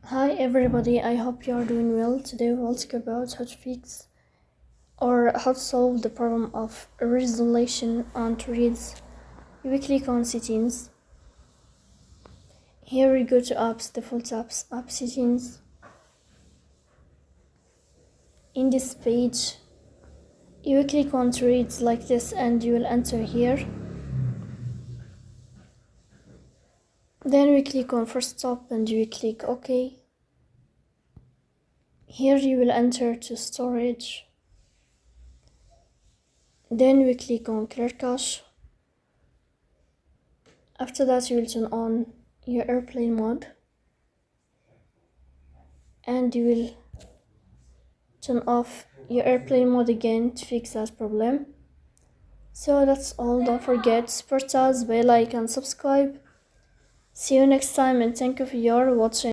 Hi everybody, I hope you are doing well. Today we will talk about how to fix or how to solve the problem of resolution on reads. You will click on settings. Here we go to apps, default apps, app settings. In this page, you will click on reads like this and you will enter here. Then we click on first stop and you will click OK. Here you will enter to storage. Then we click on clear cache. After that you will turn on your airplane mode and you will turn off your airplane mode again to fix that problem. So that's all. Don't forget to support us by like and subscribe. See you next time and thank you for your watching.